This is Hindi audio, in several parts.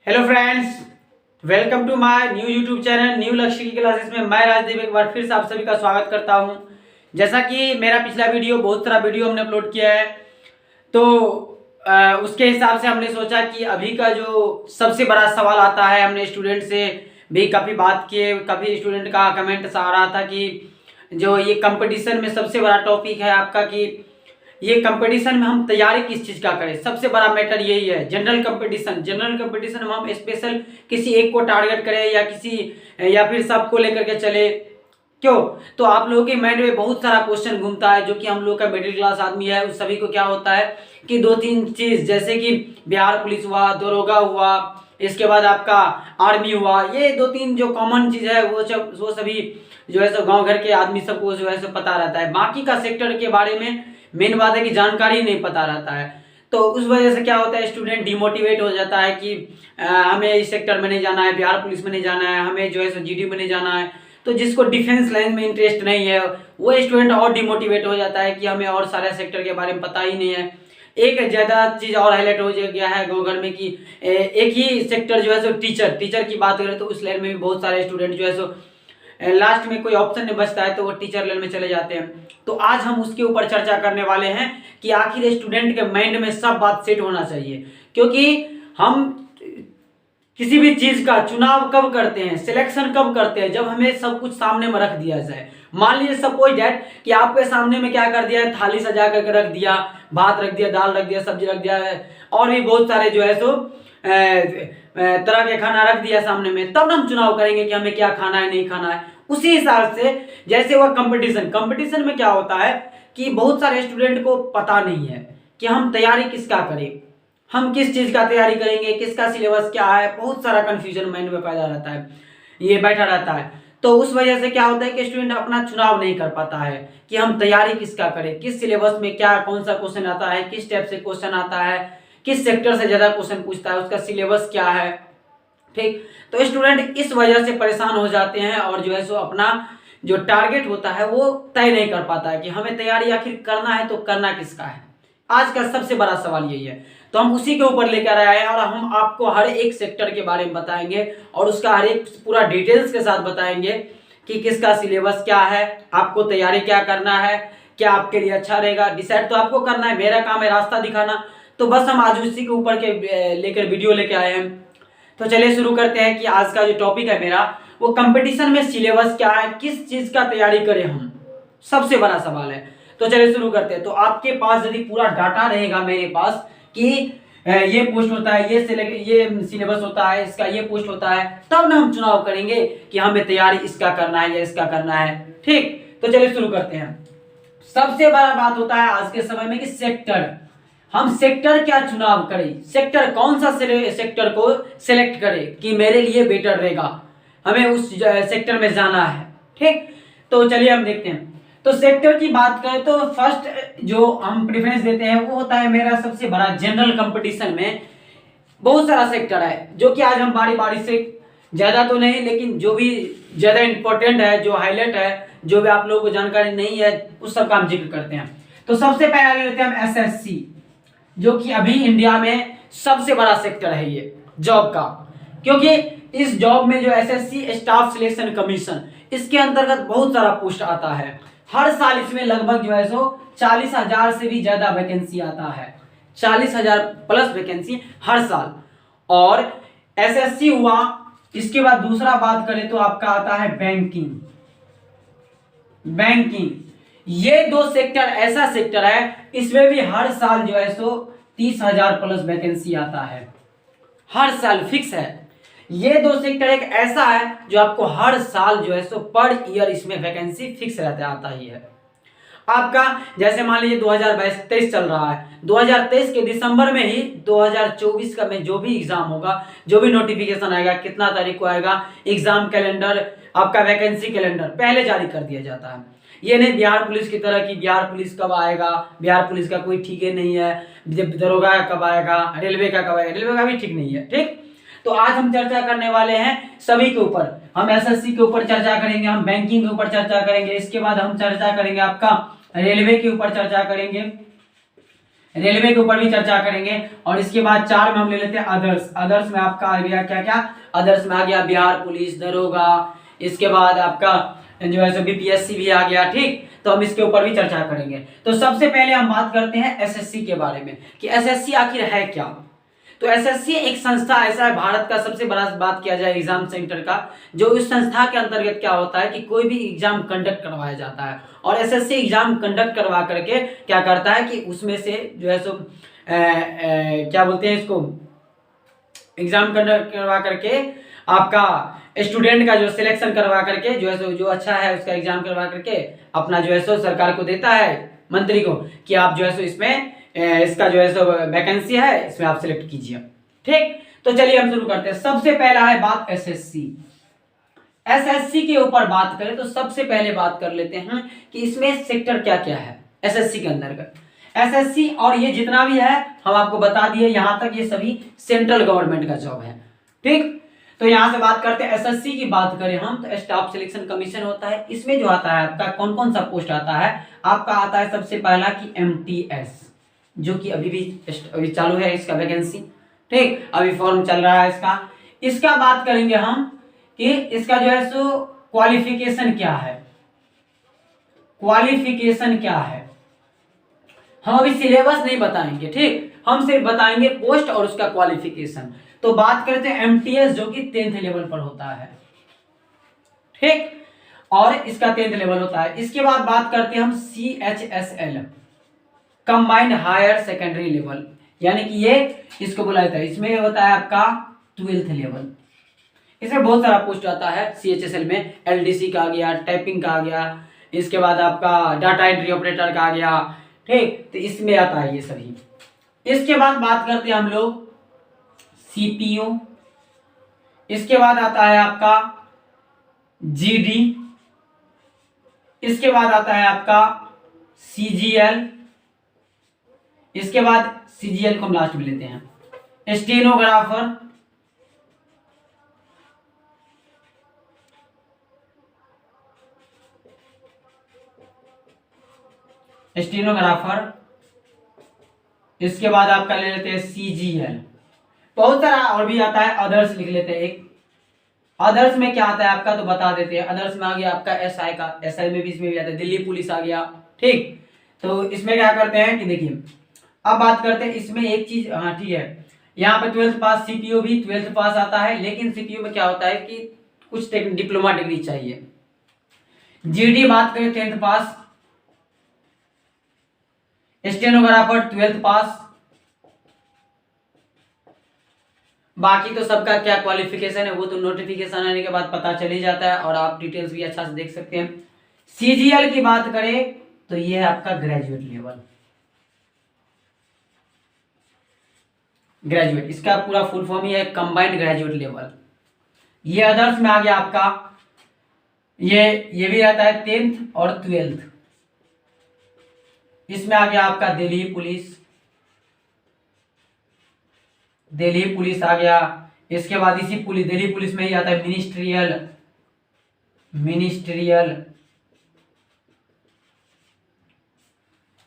Hello friends, welcome to my new YouTube channel new Lakshya की क्लासेस में मैं राजदीप एक बार फिर से आप सभी का स्वागत करता हूं। जैसा कि मेरा पिछला वीडियो बहुत सारा वीडियो हमने अपलोड किया है, तो उसके हिसाब से हमने सोचा कि अभी का जो सबसे बड़ा सवाल आता है, हमने स्टूडेंट से भी काफ़ी बात किए, काफ़ी स्टूडेंट का कमेंट आ रहा था कि जो ये कंपटीशन में सबसे बड़ा टॉपिक है आपका कि ये कंपटीशन में हम तैयारी किस चीज़ का करें। सबसे बड़ा मैटर यही है, जनरल कंपटीशन में हम स्पेशल किसी एक को टारगेट करें या फिर सबको लेकर के चले। क्यों? तो आप लोगों के माइंड में बहुत सारा क्वेश्चन घूमता है, जो कि हम लोग का मिडिल क्लास आदमी है उस सभी को क्या होता है कि दो तीन चीज़, जैसे कि बिहार पुलिस हुआ, दरोगा हुआ, इसके बाद आपका आर्मी हुआ, ये दो तीन जो कॉमन चीज़ है वो सभी जो है सो गाँव घर के आदमी सबको जो है सो पता रहता है। बाकी का सेक्टर के बारे में मेन बात है कि जानकारी नहीं पता रहता है, तो उस वजह से क्या होता है, स्टूडेंट डिमोटिवेट हो जाता है कि हमें इस सेक्टर में नहीं जाना है, बिहार पुलिस में नहीं जाना है, हमें जो है सो जीडी में नहीं जाना है। तो जिसको डिफेंस लाइन में इंटरेस्ट नहीं है वो स्टूडेंट और डिमोटिवेट हो जाता है कि हमें और सारे सेक्टर के बारे में पता ही नहीं है। एक ज़्यादा चीज़ और हाईलाइट हो गया है गाँव घर में कि एक ही सेक्टर जो है सो टीचर की बात करें तो उस लाइन में भी बहुत सारे स्टूडेंट जो है सो लास्ट में कोई ऑप्शन नहीं बचता है तो वो टीचर लाइन में चले जाते हैं। तो आज हम उसके ऊपर चर्चा करने वाले हैं कि आखिर स्टूडेंट के माइंड में सब बात सेट होना चाहिए, क्योंकि हम किसी भी चीज का चुनाव कब करते हैं, सिलेक्शन कब करते हैं, जब हमें सब कुछ सामने में रख दिया जाए। मान लीजिए सपोज दैट कि आपके सामने में क्या कर दिया है, थाली सजा करके रख दिया, भात रख दिया, दाल रख दिया, सब्जी रख दिया और भी बहुत सारे जो है सो तरह के खाना रख दिया सामने में, तब हम चुनाव करेंगे कि हमें क्या खाना है नहीं खाना है। उसी हिसाब से जैसे वह कंपटीशन में क्या होता है कि बहुत सारे स्टूडेंट को पता नहीं है कि हम तैयारी किसका करें, हम किस चीज़ का तैयारी करेंगे, किसका सिलेबस क्या है, बहुत सारा कंफ्यूजन माइंड में पैदा रहता है, ये बैठा रहता है। तो उस वजह से क्या होता है कि स्टूडेंट अपना चुनाव नहीं कर पाता है कि हम तैयारी किसका करें, किस सिलेबस में क्या कौन सा क्वेश्चन आता है, किस टाइप से क्वेश्चन आता है, किस सेक्टर से ज़्यादा क्वेश्चन पूछता है, उसका सिलेबस क्या है। ठीक, तो स्टूडेंट इस वजह से परेशान हो जाते हैं और जो है सो अपना जो टारगेट होता है वो तय नहीं कर पाता है कि हमें तैयारी आखिर करना है तो करना किसका है। आज का सबसे बड़ा सवाल यही है, तो हम उसी के ऊपर लेकर आए हैं और हम आपको हर एक सेक्टर के बारे में बताएंगे और उसका हर एक पूरा डिटेल्स के साथ बताएंगे कि किसका सिलेबस क्या है, आपको तैयारी क्या करना है, क्या आपके लिए अच्छा रहेगा। डिसाइड तो आपको करना है, मेरा काम है रास्ता दिखाना। तो बस हम आज उसी के ऊपर के लेकर वीडियो लेके आए हैं। तो चलिए शुरू करते हैं कि आज का जो टॉपिक है मेरा, वो कंपटीशन में सिलेबस क्या है, किस चीज का तैयारी करें हम, सबसे बड़ा सवाल है। तो चलिए शुरू करते हैं। तो आपके पास यदि पूरा डाटा रहेगा मेरे पास कि ये पोस्ट होता है, ये सिलेबस होता है, इसका ये पोस्ट होता है, तब ना हम चुनाव करेंगे कि हमें तैयारी इसका करना है या इसका करना है। ठीक, तो चलिए शुरू करते हैं। सबसे बड़ा बात होता है आज के समय में कि सेक्टर, हम सेक्टर क्या चुनाव करें, सेक्टर कौन सा सेक्टर को सिलेक्ट करें कि मेरे लिए बेटर रहेगा, हमें उस सेक्टर में जाना है। ठीक, तो चलिए हम देखते हैं। तो सेक्टर की बात करें तो फर्स्ट जो हम प्रेफरेंस देते हैं वो होता है मेरा सबसे बड़ा जनरल कंपटीशन में बहुत सारा सेक्टर है, जो कि आज हम बारी बारी से, ज़्यादा तो नहीं लेकिन जो भी ज़्यादा इंपॉर्टेंट है, जो हाईलाइट है, जो भी आप लोगों को जानकारी नहीं है उस सब का हम जिक्र करते हैं। तो सबसे पहले लेते हैं हम एसएससी, जो कि अभी इंडिया में सबसे बड़ा सेक्टर है ये जॉब का, क्योंकि इस जॉब में जो एसएससी स्टाफ सिलेक्शन कमीशन, इसके अंतर्गत बहुत सारा पोस्ट आता है। हर साल इसमें लगभग जो है सो 40,000 से भी ज्यादा वैकेंसी आता है, 40,000 प्लस वैकेंसी हर साल। और एसएससी हुआ, इसके बाद दूसरा बात करें तो आपका आता है बैंकिंग। ये दो सेक्टर ऐसा सेक्टर है, इसमें भी हर साल जो है सो 30,000 प्लस वैकेंसी आता है, हर साल फिक्स है। ये दो सेक्टर एक ऐसा है जो आपको हर साल जो है सो पर ईयर इसमें वैकेंसी फिक्स रहता आता ही है। आपका जैसे मान लीजिए 2022-23 चल रहा है, 2023 के दिसंबर में ही 2024 का में जो भी एग्जाम होगा, जो भी नोटिफिकेशन आएगा, कितना तारीख को आएगा, एग्जाम कैलेंडर, आपका वैकेंसी कैलेंडर पहले जारी कर दिया जाता है। ये नहीं बिहार पुलिस की तरह कि बिहार पुलिस कब आएगा, बिहार पुलिस का कोई ठीक नहीं है, दरोगा कब आएगा, रेलवे का कब आएगा, रेलवे का भी ठीक नहीं है। ठीक, तो आज हम चर्चा करने वाले हैं सभी के ऊपर। हम एसएससी के ऊपर चर्चा करेंगे, हम बैंकिंग के ऊपर चर्चा करेंगे, इसके बाद हम चर्चा करेंगे आपका रेलवे के ऊपर चर्चा करेंगे, रेलवे के ऊपर भी चर्चा करेंगे। और इसके बाद 4 में हम ले लेते हैं अदर्स। अदर्स में आपका आ गया क्या क्या, अदर्स में आ गया बिहार पुलिस, दरोगा, इसके बाद आपका जो है सो बीपीएससी भी आ गया। ठीक, तो हम इसके ऊपर भी चर्चा करेंगे। तो सबसे पहले हम बात करते हैं एसएससी के बारे में कि एसएससी आखिर है क्या। तो एसएससी एक संस्था ऐसा है, भारत का सबसे बड़ा बात किया जाए एग्जाम सेंटर का, जो इस संस्था के अंतर्गत क्या होता है कि कोई भी एग्जाम कंडक्ट करवाया जाता है। और एसएससी एग्जाम कंडक्ट करवा करके क्या करता है कि उसमें से जो है सो क्या बोलते हैं इसको, एग्जाम कंडक्ट करवा करके आपका स्टूडेंट का जो सिलेक्शन करवा करके जो है सो जो अच्छा है उसका एग्जाम करवा करके अपना जो है सो सरकार को देता है, मंत्री को, कि आप जो है सो इसमें इसका जो है सो वैकेंसी है, इसमें आप सिलेक्ट कीजिए। ठीक, तो चलिए हम शुरू करते हैं। सबसे पहला है बात एसएससी। एसएससी के ऊपर बात करें तो सबसे पहले बात कर लेते हैं कि इसमें सेक्टर क्या क्या है एसएससी के अंतर्गत। एसएससी और ये जितना भी है हम आपको बता दिए, यहां तक ये सभी सेंट्रल गवर्नमेंट का जॉब है। ठीक, तो यहां से बात करते हैं एसएससी की बात करें हम तो स्टाफ सिलेक्शन कमीशन होता है। इसमें जो आता है आपका कौन कौन सा पोस्ट आता है, आपका आता है सबसे पहला कि एमटीएस, जो कि अभी चालू है इसका वैकेंसी। ठीक, अभी फॉर्म चल रहा है इसका। इसका बात करेंगे हम कि इसका जो है सो क्वालिफिकेशन क्या है, क्वालिफिकेशन क्या है। हम अभी सिलेबस नहीं बताएंगे, ठीक, हम सिर्फ बताएंगे पोस्ट और उसका क्वालिफिकेशन। तो बात करते हैं एमटीएस जो कि 10th लेवल पर होता है। ठीक, और इसका 10th लेवल होता है। इसके बाद बात करते हैं हम CHSL, combined higher secondary level, यानी कि ये इसको बोला जाता है, इसमें होता है आपका 12th लेवल। इसमें बहुत सारा पोस्ट आता है सीएचएसएल में, एलडीसी का आ गया, टाइपिंग का आ गया, इसके बाद आपका डाटा एंट्री ऑपरेटर का आ गया। ठीक, तो इसमें आता है ये सभी। इसके बाद बात करते हैं हम लोग सीपीओ, इसके बाद आता है आपका जीडी, इसके बाद आता है आपका सीजीएल, इसके बाद सीजीएल को हम लास्ट में लेते हैं, स्टेनोग्राफर, स्टेनोग्राफर, इसके बाद आपका ले लेते हैं सीजीएल। बहुत सारा और भी आता है, अदर्स लिख लेते हैं एक। अदर्स में क्या आता है आपका तो बता देते हैं। अदर्स में आ गया आपका एसआई का, एसआई में भी इसमें भी आता है, दिल्ली पुलिस आ गया। ठीक, तो इसमें क्या करते हैं कि देखिए अब बात करते हैं इसमें एक चीज, हाँ ठीक है, यहाँ पे 12th पास, सीपीओ भी 12th पास आता है, लेकिन सीपीओ में क्या होता है कि कुछ डिप्लोमा डिग्री चाहिए। जीडी बात करें 10th पास, स्टेनोग्राफर 12th पास। बाकी तो सबका क्या क्वालिफिकेशन है वो तो नोटिफिकेशन आने के बाद पता चल ही जाता है और आप डिटेल्स भी अच्छा से देख सकते हैं। सीजीएल की बात करें तो ये है आपका ग्रेजुएट लेवल, ग्रेजुएट, इसका पूरा फुल फॉर्म ही है कंबाइंड ग्रेजुएट लेवल। ये अदर्स में आ गया आपका, ये भी आता है 10th और 12th। इसमें आ गया आपका दिल्ली पुलिस, दिल्ली पुलिस आ गया। इसके बाद इसी पुलिस, दिल्ली पुलिस में ही आता है मिनिस्ट्रियल, मिनिस्ट्रियल,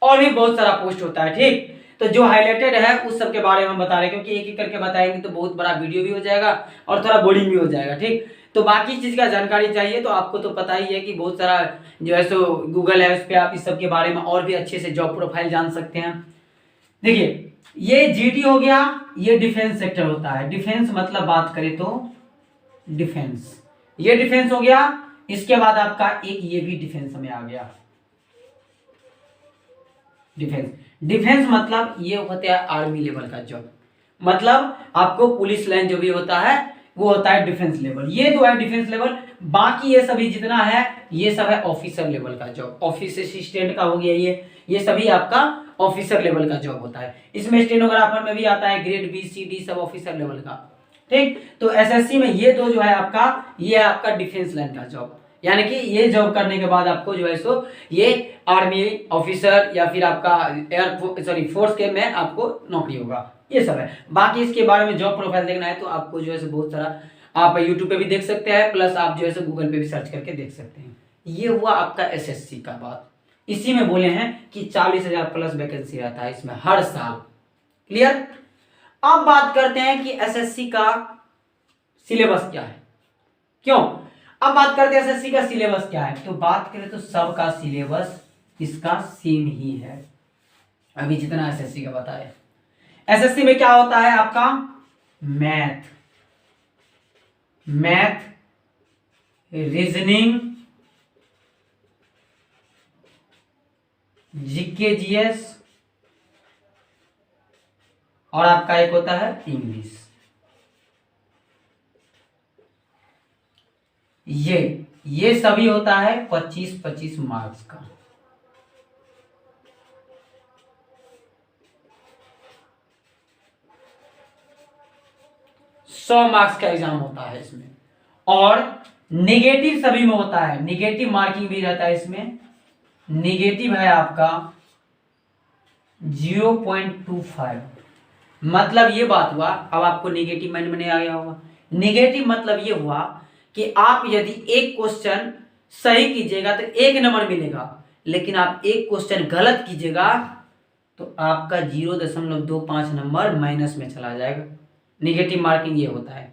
और भी बहुत सारा पोस्ट होता है। ठीक, तो जो हाईलाइटेड है उस सब के बारे में हम बता रहे हैं, क्योंकि एक एक करके बताएंगे तो बहुत बड़ा वीडियो भी हो जाएगा और थोड़ा बोरिंग भी हो जाएगा। ठीक, तो बाकी चीज का जानकारी चाहिए तो आपको तो पता ही है कि बहुत सारा जो है सो गूगल है, उस पर आप इस सब के बारे में और भी अच्छे से जॉब प्रोफाइल जान सकते हैं। देखिए ये जीडी हो गया, ये डिफेंस सेक्टर होता है। डिफेंस मतलब बात करें तो डिफेंस, ये डिफेंस हो गया। इसके बाद आपका एक ये भी डिफेंस में आ गया, डिफेंस। डिफेंस मतलब ये होता है आर्मी लेवल का जॉब, मतलब आपको पुलिस लाइन जो भी होता है वो होता है डिफेंस लेवल। ये तो है डिफेंस लेवल। बाकी ये सभी जितना है ये सब है ऑफिसर लेवल का जॉब, ऑफिस असिस्टेंट का हो गया, ये सभी आपका ऑफिसर लेवल का जॉब होता है। इसमें स्टेनोग्राफर में भी आता है ग्रेड बी सी डी, सब ऑफिसर लेवल का। ठीक, तो एसएससी में ये दो जो है आपका, ये है आपका डिफेंस लाइन का जॉब, यानी कि ये जॉब करने के बाद आपको जो है सो ये आर्मी ऑफिसर या फिर आपका फोर्स के में आपको नौकरी होगा, ये सब है। बाकी इसके बारे में जॉब प्रोफाइल देखना है तो आपको जो है सो बहुत सारा आप यूट्यूब पे भी देख सकते हैं, प्लस आप जो है सो गूगल पे भी सर्च करके देख सकते हैं। ये हुआ आपका एसएससी का बात। इसी में बोले हैं कि 40,000 प्लस वैकेंसी रहता है इसमें हर साल। क्लियर। अब बात करते हैं कि एसएससी का सिलेबस क्या है। क्यों, अब बात करते हैं एसएससी का सिलेबस क्या है। तो बात करें तो सबका सिलेबस इसका सेम ही है, अभी जितना एसएससी का बताया। एसएससी में क्या होता है आपका मैथ, रीजनिंग, जीके जीएस और आपका एक होता है इंग्लिश। ये सभी होता है 25-25 मार्क्स का। सौ मार्क्स का एग्जाम होता है इसमें, और निगेटिव सभी में होता है, निगेटिव मार्किंग भी रहता है इसमें। निगेटिव है आपका 0.25। मतलब ये बात हुआ, अब आपको निगेटिव माइंड में नहीं आ गया होगा। निगेटिव मतलब ये हुआ कि आप यदि एक क्वेश्चन सही कीजिएगा तो 1 नंबर मिलेगा, लेकिन आप एक क्वेश्चन गलत कीजिएगा तो आपका 0.25 नंबर माइनस में चला जाएगा। निगेटिव मार्किंग ये होता है।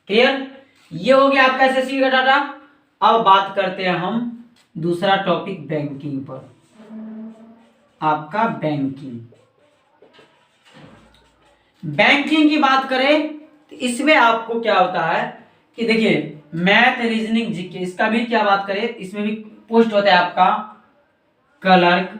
क्लियर। ये हो गया आपका एसएससी का डाटा। अब बात करते हैं हम दूसरा टॉपिक बैंकिंग पर। आपका बैंकिंग की बात करें तो इसमें आपको क्या होता है कि देखिए मैथ, रीजनिंग, जीके, इसका भी क्या बात करें, इसमें भी पोस्ट होता है आपका क्लर्क।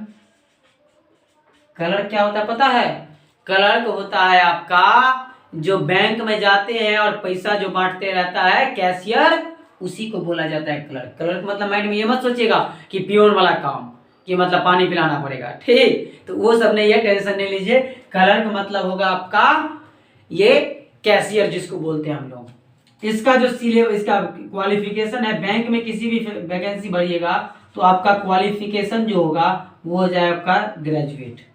क्लर्क क्या होता है पता है? क्लर्क होता है आपका जो बैंक में जाते हैं और पैसा जो बांटते रहता है, कैशियर, उसी को बोला जाता है क्लर्क। क्लर्क मतलब माइंड में ये मत सोचिएगा कि पियोन वाला काम, कि मतलब पानी पिलाना पड़ेगा, ठीक, तो वो सब नहीं है, टेंशन नहीं लीजिए। क्लर्क मतलब होगा आपका ये कैशियर जिसको बोलते हैं हम लोग। इसका जो सिलेबस, इसका क्वालिफिकेशन है, बैंक में किसी भी वैकेंसी भरिएगा तो आपका क्वालिफिकेशन जो होगा वो हो जाए आपका ग्रेजुएट।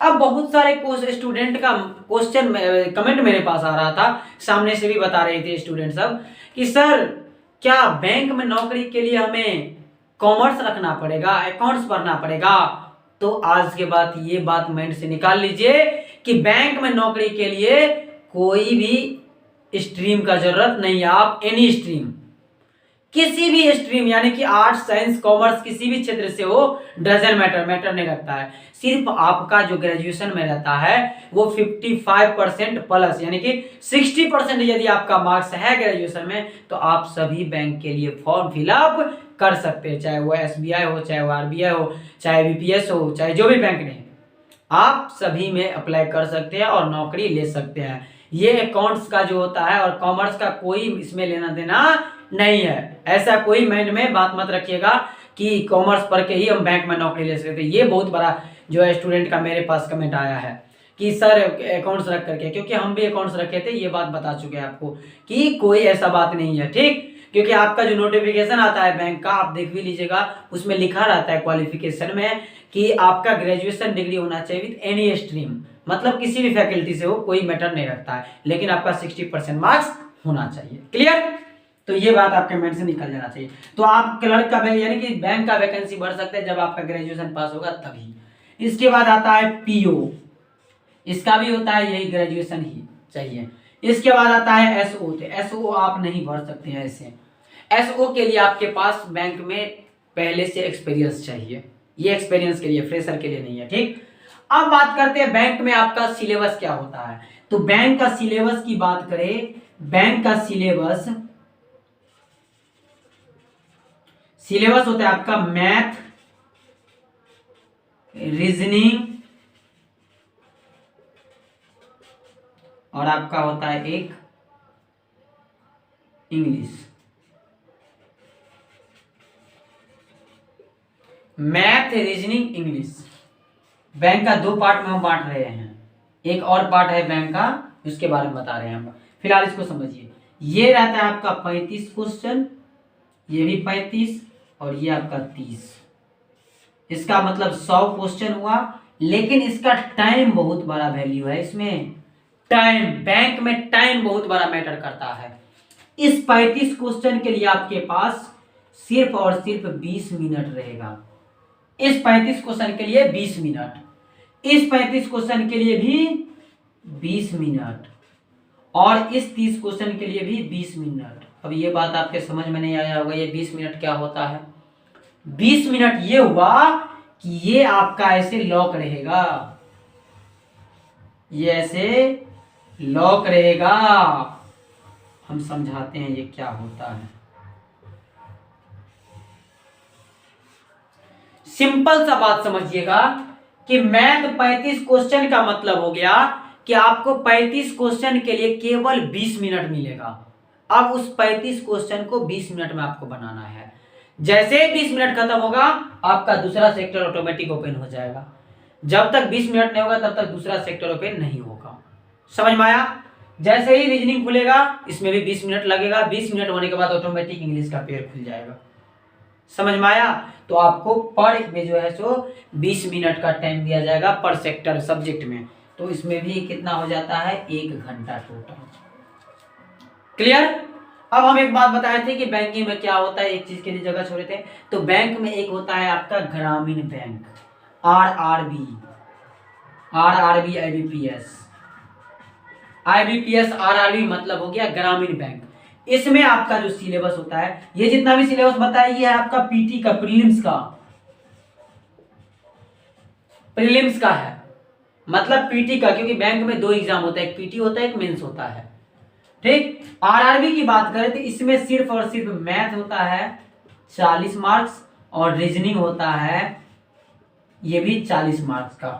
अब बहुत सारे स्टूडेंट का क्वेश्चन कमेंट मेरे पास आ रहा था, सामने से भी बता रहे थे स्टूडेंट सब कि सर क्या बैंक में नौकरी के लिए हमें कॉमर्स रखना पड़ेगा, अकाउंट्स पढ़ना पड़ेगा? तो आज के बाद ये बात माइंड से निकाल लीजिए कि बैंक में नौकरी के लिए कोई भी स्ट्रीम का जरूरत नहीं है। आप एनी स्ट्रीम, किसी भी स्ट्रीम, यानी कि आर्ट्स, साइंस, कॉमर्स, किसी भी क्षेत्र से हो, डजन मैटर नहीं रखता है। सिर्फ आपका जो ग्रेजुएशन में रहता है वो 55% प्लस, यानी कि 60% यदि आपका मार्क्स है ग्रेजुएशन में, तो आप सभी बैंक के लिए फॉर्म फिलअप कर सकते हैं, चाहे वो SBI हो, चाहे वो RBI हो, चाहे BPS हो, चाहे जो भी बैंक नहीं, आप सभी में अप्लाई कर सकते हैं और नौकरी ले सकते हैं। ये अकाउंट्स का जो होता है और कॉमर्स का कोई इसमें लेना देना नहीं है। ऐसा कोई माइंड में बात मत रखिएगा कि कॉमर्स पढ़ के ही हम बैंक में नौकरी ले सकते हैं। ये बहुत बड़ा जो है स्टूडेंट का मेरे पास कमेंट आया है कि सर अकाउंट्स रख करके, क्योंकि हम भी अकाउंट्स रखे थे, ये बात बता चुके हैं आपको कि कोई ऐसा बात नहीं है, ठीक। क्योंकि आपका जो नोटिफिकेशन आता है बैंक का, आप देख भी लीजिएगा, उसमें लिखा रहता है क्वालिफिकेशन में कि आपका ग्रेजुएशन डिग्री होना चाहिए विद एनी स्ट्रीम, मतलब किसी भी फैकल्टी से हो, कोई मैटर नहीं रखता है, लेकिन आपका 60% मार्क्स होना चाहिए। क्लियर। तो ये बात आपके माइंड से निकल जाना चाहिए। तो आप क्लर्क का यानी कि बैंक का वैकेंसी भर सकते हैं जब आपका ग्रेजुएशन पास होगा तभी। इसके बाद आता है PO, इसका भी होता है यही, ग्रेजुएशन ही चाहिए। इसके बाद आता है SO, SO आप नहीं भर सकते हैं ऐसे। SO के लिए आपके पास बैंक में पहले से एक्सपीरियंस चाहिए, ये एक्सपीरियंस के लिए, फ्रेशर के लिए नहीं है, ठीक। अब बात करते हैं बैंक में आपका सिलेबस क्या होता है। तो बैंक का सिलेबस की बात करें, बैंक का सिलेबस होता है आपका मैथ, रीजनिंग और आपका होता है एक English. Math, reasoning, English, bank का 2 पार्ट में हम बांट रहे हैं। एक और पार्ट है बैंक का, उसके बारे में बता रहे हैं हम, फिलहाल इसको समझिए। ये रहता है आपका 35 क्वेश्चन, ये भी 35 और ये आपका 30। इसका मतलब 100 क्वेश्चन हुआ, लेकिन इसका टाइम बहुत बड़ा वैल्यू है इसमें। टाइम, बैंक में टाइम बहुत बड़ा मैटर करता है। इस 35 क्वेश्चन के लिए आपके पास सिर्फ और सिर्फ 20 मिनट रहेगा। इस 35 क्वेश्चन के लिए 20 मिनट, इस 35 क्वेश्चन के लिए भी 20 मिनट, और इस 30 क्वेश्चन के लिए भी 20 मिनट। अब ये बात आपके समझ में नहीं आया होगा, ये 20 मिनट क्या होता है। 20 मिनट ये हुआ कि ये आपका ऐसे लॉक रहेगा, ये ऐसे लॉक रहेगा। हम समझाते हैं ये क्या होता है। सिंपल सा बात समझिएगा कि मैथ 35 क्वेश्चन का मतलब हो गया कि आपको 35 क्वेश्चन के लिए केवल 20 मिनट मिलेगा। अब उस 35 क्वेश्चन को 20 मिनट में आपको बनाना है। जैसे 20 मिनट खत्म होगा आपका दूसरा सेक्टर ऑटोमेटिक ओपन हो जाएगा। जब तक 20 मिनट नहीं होगा तब तक दूसरा सेक्टर ओपन नहीं होगा। समझ में आया। जैसे ही रीजनिंग खुलेगा इसमें भी 20 मिनट लगेगा। 20 मिनट होने के बाद ऑटोमेटिक इंग्लिश का पेयर खुल जाएगा। समझ में आया। तो आपको पर में जो है सो 20 मिनट का टाइम दिया जाएगा पर सेक्टर सब्जेक्ट में। तो इसमें भी कितना हो जाता है, 1 घंटा टोटल। क्लियर। अब हम एक बात बताए थे कि बैंकिंग में क्या होता है, एक चीज के लिए जगह छोड़े थे। तो बैंक में एक होता है आपका ग्रामीण बैंक, आरआरबी, आईबीपीएस आरआरबी मतलब हो गया ग्रामीण बैंक। इसमें आपका जो सिलेबस होता है, ये जितना भी सिलेबस बताया ये है आपका पीटी का, प्रीलिम्स का है। मतलब पीटी का, क्योंकि बैंक में 2 एग्जाम होता है, एक पीटी होता है एक मेंस होता है। ठीक। आरआरबी की बात करें तो इसमें सिर्फ और सिर्फ मैथ होता है 40 मार्क्स और रीजनिंग होता है ये भी 40 मार्क्स का।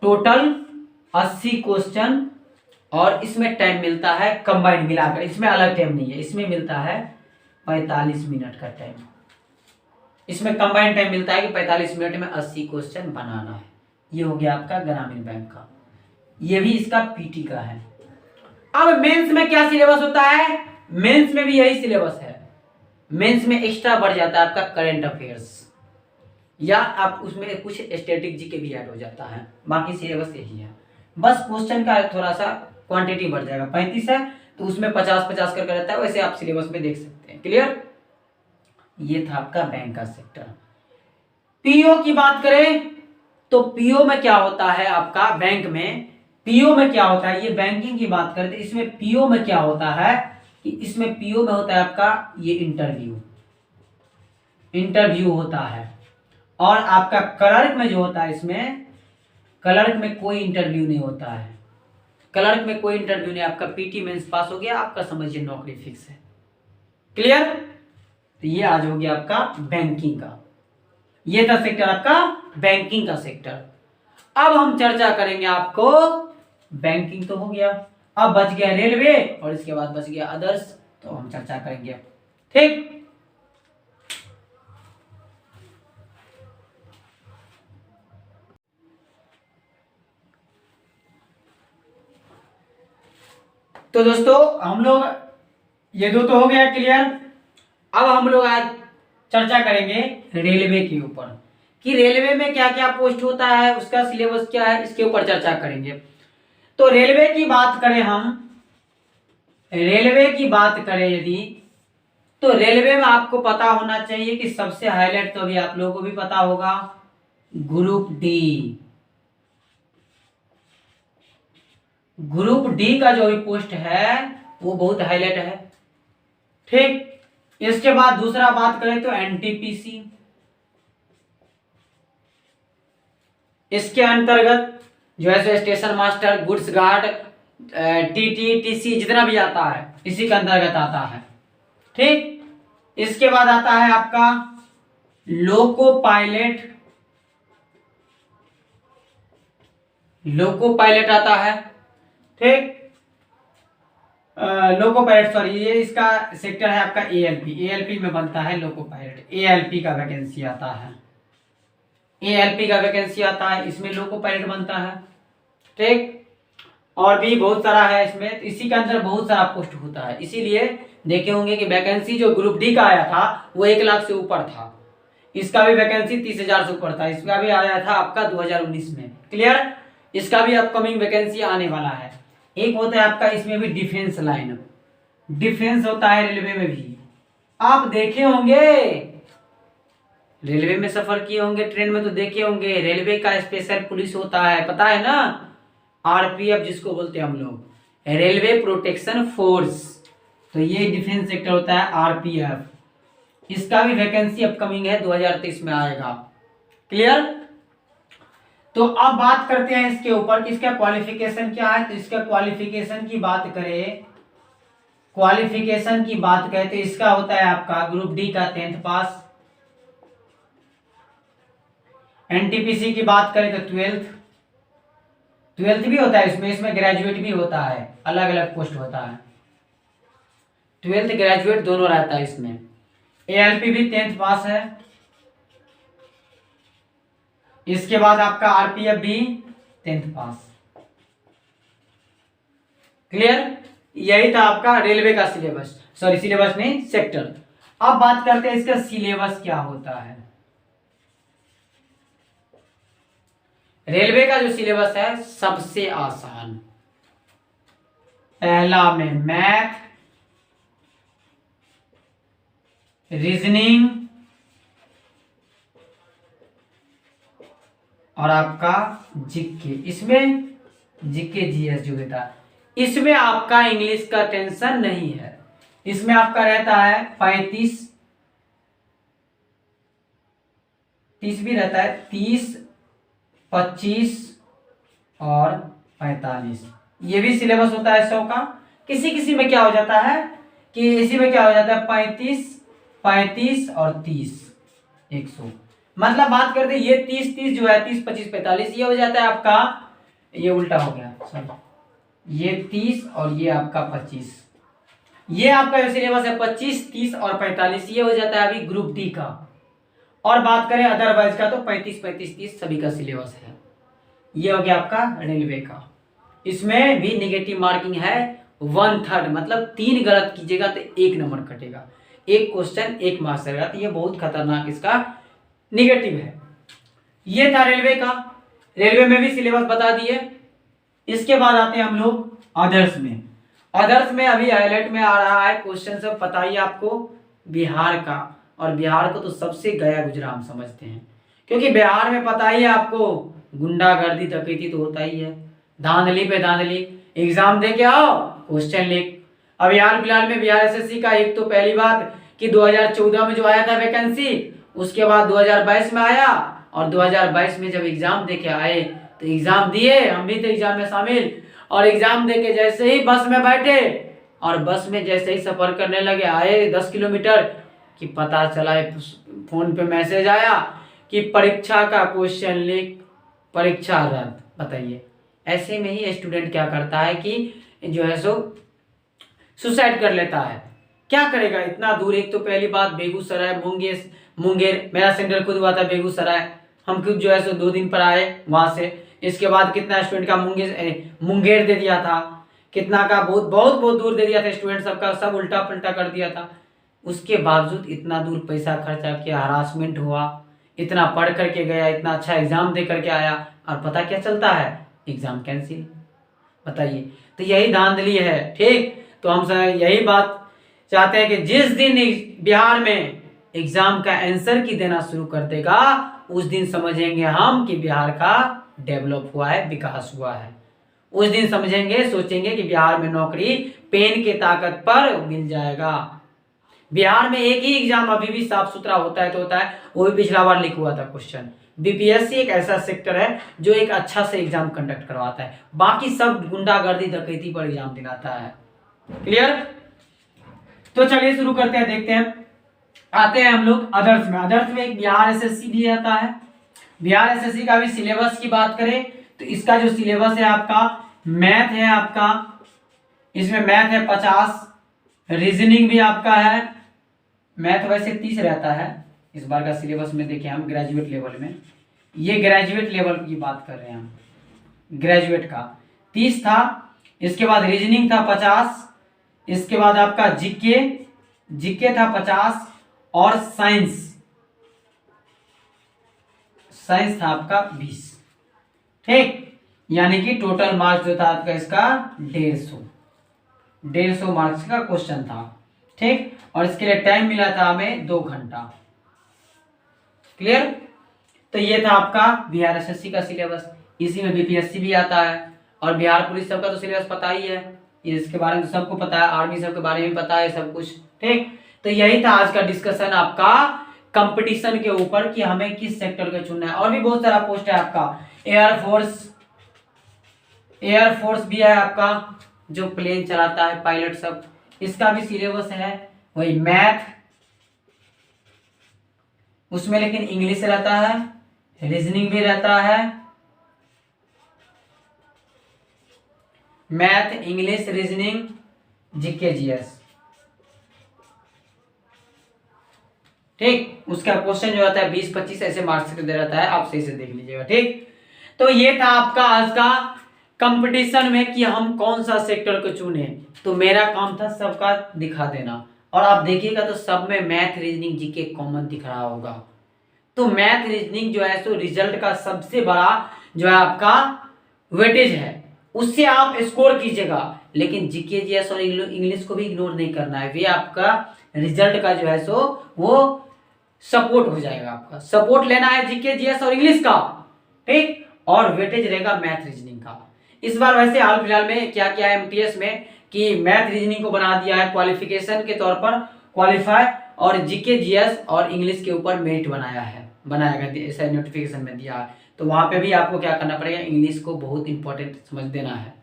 टोटल 80 क्वेश्चन, और इसमें टाइम मिलता है कंबाइंड मिलाकर, इसमें अलग टाइम नहीं है, इसमें मिलता है 45 मिनट का टाइम। इसमें कंबाइंड टाइम मिलता है कि 45 मिनट में 80 क्वेश्चन बनाना है। ये हो गया आपका ग्रामीण बैंक का, ये भी इसका पीटी का है। अब मेंस में क्या सिलेबस होता है, मेंस में भी यही सिलेबस है। मेंस में एक्स्ट्रा बढ़ जाता है आपका करंट अफेयर्स, या आप उसमें कुछ स्टैटिक जी के भी ऐड हो जाता है। बाकी सिलेबस यही है, बस क्वेश्चन का थोड़ा सा क्वांटिटी बढ़ जाएगा। 35 है तो उसमें 50-50 करके रहता है, वैसे आप सिलेबस में देख सकते हैं। क्लियर। ये था आपका बैंक का सेक्टर। पीओ की बात करें तो पीओ में क्या होता है आपका, बैंक में पीओ में क्या होता है, ये बैंकिंग की बात करते हैं। इसमें पीओ में क्या होता है कि इसमें पीओ में होता है आपका ये इंटरव्यू होता है। और आपका क्लर्क में जो होता है, इसमें क्लर्क में कोई इंटरव्यू नहीं होता है। क्लर्क में कोई इंटरव्यू नहीं, आपका पीटी मेंस पास हो गया, आपका समझिए नौकरी फिक्स है। क्लियर। तो ये आज हो गया आपका बैंकिंग का, ये था सेक्टर आपका बैंकिंग का सेक्टर। अब हम चर्चा करेंगे आपको, बैंकिंग तो हो गया, अब बच गया रेलवे और इसके बाद बच गया अदर्स, तो हम चर्चा करेंगे। ठीक। तो दोस्तों हम लोग ये 2 तो हो गया क्लियर। अब हम लोग आज चर्चा करेंगे रेलवे के ऊपर कि रेलवे में क्या क्या पोस्ट होता है, उसका सिलेबस क्या है, इसके ऊपर चर्चा करेंगे। तो रेलवे की बात करें हम, रेलवे की बात करें यदि, तो रेलवे में आपको पता होना चाहिए कि सबसे हाईलाइट तो अभी आप लोगों को भी पता होगा, ग्रुप डी। ग्रुप डी का जो पोस्ट है वो बहुत हाईलाइट है। ठीक। इसके बाद दूसरा बात करें तो एनटीपीसी, इसके अंतर्गत जो है station master, goods guard, TT, TC जितना भी आता है इसी के अंतर्गत आता है। ठीक। इसके बाद आता है आपका लोको पायलट आता है। ठीक। लोको पायलट, सॉरी, ये इसका सेक्टर है आपका एएलपी में बनता है लोको पायलट। एएलपी का वैकेंसी आता है, इसमें लोको पायलट बनता है। ठीक। और भी बहुत सारा है इसमें, तो इसी के अंदर बहुत सारा पोस्ट होता है। इसीलिए देखे होंगे कि वैकेंसी जो ग्रुप डी का आया था वो 1 लाख से ऊपर था। इसका भी वैकेंसी 30,000 से ऊपर था। इसका भी आया था आपका 2019 में। क्लियर। इसका भी अपकमिंग वैकेंसी आने वाला है। एक होता है आपका इसमें भी डिफेंस लाइन, डिफेंस होता है रेलवे में भी। आप देखे होंगे, रेलवे में सफर किए होंगे, ट्रेन में तो देखे होंगे, रेलवे का स्पेशल पुलिस होता है, पता है ना, आरपीएफ जिसको बोलते हैं हम लोग, रेलवे प्रोटेक्शन फोर्स। तो ये डिफेंस सेक्टर होता है आरपीएफ। इसका भी वैकेंसी अपकमिंग है, 2023 में आएगा। क्लियर। तो अब बात करते हैं इसके ऊपर कि इसका क्वालिफिकेशन क्या है। तो इसका क्वालिफिकेशन की बात करें, क्वालिफिकेशन की बात करें तो इसका होता है आपका ग्रुप डी का 10th पास। एनटीपीसी की बात करें तो 12th भी होता है इसमें ग्रेजुएट भी होता है, अलग अलग पोस्ट होता है, 12th ग्रेजुएट दोनों रहता है इसमें। एएलपी भी 10th पास है। इसके बाद आपका आरपीएफ भी 10th पास। क्लियर। यही था आपका रेलवे का सिलेबस, सॉरी सिलेबस नहीं, सेक्टर। अब बात करते हैं इसका सिलेबस क्या होता है। रेलवे का जो सिलेबस है सबसे आसान, पहला में मैथ, रीजनिंग और आपका जीके। इसमें जीके जीएस जो होता है, इसमें आपका इंग्लिश का टेंशन नहीं है। इसमें आपका रहता है 35, 30 भी रहता है, 30, 25 और 45। ये भी सिलेबस होता है 100 का। किसी किसी में क्या हो जाता है कि इसी में क्या हो जाता है 35, 35 और 30, 100। मतलब बात करते हैं ये 30, 30 जो है 30, 25, 45 ये हो जाता है आपका, ये उल्टा हो गया सॉरी, ये 30 और ये आपका 25। ये आपका जो सिलेबस है 25, 30 और 45 ये हो जाता है अभी ग्रुप डी का। और बात करें अदरवाइज का तो 35, 35, 30 सभी का सिलेबस है। ये हो गया आपका रेलवे का। इसमें भी नेगेटिव मार्किंग है 1/3, मतलब 3 गलत कीजिएगा तो 1 नंबर कटेगा, एक क्वेश्चन 1 मार्क्स रहेगा। तो ये बहुत खतरनाक इसका नेगेटिव है। ये था रेलवे का। रेलवे में भी सिलेबस बता दिए। इसके बाद आते हैं हम लोग अदर्स में। अदर्स में अभी हाईलाइट में आ रहा है क्वेश्चन, सब पता ही आपको, बिहार का। और बिहार को तो सबसे गया गुजरा हम समझते हैं, क्योंकि बिहार में पता ही है आपको गुंडागर्दी डकैती तो होता ही है, धांधली पे धांधली। एग्जाम दे के आओ, क्वेश्चन लीक। अभी हाल फिलहाल में बिहार एसएससी का एक तो पहली बात कि 2014 में जो आया था वैकेंसी, उसके बाद 2022 में आया, और 2022 में जब एग्जाम दे के आए तो एग्जाम दिए, हम भी थे एग्जाम में शामिल, और एग्जाम दे के जैसे ही बस में बैठे और बस में जैसे ही सफर करने लगे, आए 10 किलोमीटर कि पता चला, फोन पे मैसेज आया कि परीक्षा का क्वेश्चन लीक, परीक्षा रद्द। बताइए, ऐसे में ही स्टूडेंट क्या करता है कि जो है सो सुसाइड कर लेता है। क्या करेगा इतना दूर, एक तो पहली बात बेगूसराय, मुंगेर मेरा सेंटर खुद हुआ था बेगूसराय, हम खुद जो है सो 2 दिन पर आए वहां से। इसके बाद कितना स्टूडेंट का मुंगेर दे दिया था, कितना का बहुत बहुत बहुत दूर दे दिया था स्टूडेंट सबका, सब उल्टा पलटा कर दिया था। उसके बावजूद इतना दूर पैसा खर्चा किया, हरासमेंट हुआ, इतना पढ़ करके गया, इतना अच्छा एग्जाम दे करके आया, और पता क्या चलता है, एग्जाम कैंसिल। बताइए, तो यही धांधली है। ठीक, तो हम यही बात चाहते हैं कि जिस दिन बिहार में एग्जाम का आंसर की देना शुरू कर देगा, उस दिन समझेंगे हम कि बिहार का डेवलप हुआ है, विकास हुआ है। उस दिन समझेंगे, सोचेंगे कि बिहार में नौकरी पेन के ताकत पर मिल जाएगा। बिहार में एक ही एग्जाम अभी भी साफ सुथरा होता है तो होता है, वो भी पिछला बार लीक हुआ था क्वेश्चन। बीपीएससी एक ऐसा सेक्टर है जो एक अच्छा से एग्जाम कंडक्ट करवाता है, बाकी सब गुंडागर्दी डकैती पर एग्जाम दिलाता है। क्लियर। तो चलिए शुरू करते हैं, देखते हैं। आते हैं हम लोग अदर्स में। अदर्स में एक बिहार एसएससी भी आता है। बिहार एसएससी का भी सिलेबस की बात करें तो इसका जो सिलेबस है आपका, मैथ है आपका, इसमें मैथ है 50, रीजनिंग भी आपका है। मैथ वैसे 30 रहता है इस बार का सिलेबस में, देखें हम ग्रेजुएट लेवल में, ये ग्रेजुएट लेवल की बात कर रहे हैं हम, ग्रेजुएट का 30 था। इसके बाद रीजनिंग था 50, इसके बाद आपका जीके था 50, और साइंस था आपका 20। ठीक, यानी कि टोटल मार्क्स जो था आपका इसका 150 मार्क्स का क्वेश्चन था। ठीक, और इसके लिए टाइम मिला था हमें 2 घंटा। क्लियर। तो ये था आपका बिहार एसएससी का सिलेबस। इसी में बीपीएससी भी आता है और बिहार पुलिस सबका तो सिलेबस पता ही है, इसके बारे में तो सबको पता है, आर्मी सब के बारे में पता है सब कुछ। ठीक, तो यही था आज का डिस्कशन आपका कंपटीशन के ऊपर कि हमें किस सेक्टर का चुनना है। और भी बहुत सारा पोस्ट है आपका, एयरफोर्स भी है आपका, जो प्लेन चलाता है पायलट सब, इसका भी सिलेबस है वही मैथ, उसमें लेकिन इंग्लिश रहता है, रीजनिंग भी रहता है, math, English, reasoning, GK, GS. ठीक, उसका क्वेश्चन जो आता है 20-25 ऐसे मार्क्स दे रहता है, आप सही से देख लीजिएगा। ठीक, तो ये था आपका आज का कंपटीशन में कि हम कौन सा सेक्टर को चुने। तो मेरा काम था सबका दिखा देना, और आप देखिएगा तो सब में मैथ, रीजनिंग, जीके कॉमन दिख रहा होगा। तो मैथ, रीजनिंग जो है सो रिजल्ट का सबसे बड़ा जो है आपका वेटेज है, उससे आप स्कोर कीजिएगा। लेकिन जीके, जीएस और इंग्लिश को भी इग्नोर नहीं करना है, वे आपका रिजल्ट का जो है सो वो सपोर्ट हो जाएगा। आपका सपोर्ट लेना है जीके, जीएस और इंग्लिश का। ठीक, और वेटेज रहेगा मैथ, रीजनिंग का। इस बार वैसे हाल फिलहाल में क्या किया है एमटीएस में कि मैथ, रीजनिंग को बना दिया है क्वालिफिकेशन के तौर पर क्वालिफाई, और जीके, जीएस और इंग्लिश के ऊपर मेरिट बनाएगा, ऐसा नोटिफिकेशन में दिया है। तो वहां पे भी आपको क्या करना पड़ेगा, इंग्लिश को बहुत इंपॉर्टेंट समझ देना है।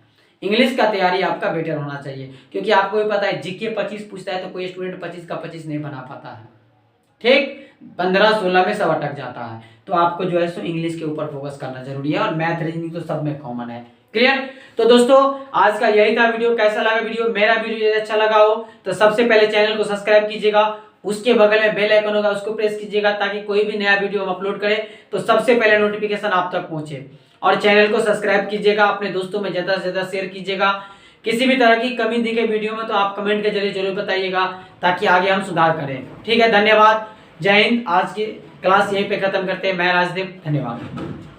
इंग्लिश का तैयारी आपका बेटर होना चाहिए, क्योंकि आपको भी पता है जीके 25 पूछता है तो कोई स्टूडेंट 25 का 25 नहीं बना पाता है। ठीक, 15-16 में सब अटक जाता है। तो आपको जो है सो इंग्लिश के ऊपर फोकस करना जरूरी है, और मैथ, रीजनिंग तो सब में कॉमन है। क्लियर। तो दोस्तों आज का यही था वीडियो। कैसा लगा वीडियो? मेरा वीडियो यदि अच्छा लगा हो तो सबसे पहले चैनल को सब्सक्राइब कीजिएगा, उसके बगल में बेल आइकन होगा उसको प्रेस कीजिएगा, ताकि कोई भी नया वीडियो हम अपलोड करें तो सबसे पहले नोटिफिकेशन आप तक पहुंचे। और चैनल को सब्सक्राइब कीजिएगा, अपने दोस्तों में ज्यादा से ज्यादा शेयर कीजिएगा। किसी भी तरह की कमी दिखे वीडियो में तो आप कमेंट के जरिए जरूर बताइएगा, ताकि आगे हम सुधार करें। ठीक है, धन्यवाद, जय हिंद। आज की क्लास यहीं पे खत्म करते हैं। मैं राजदीप, धन्यवाद।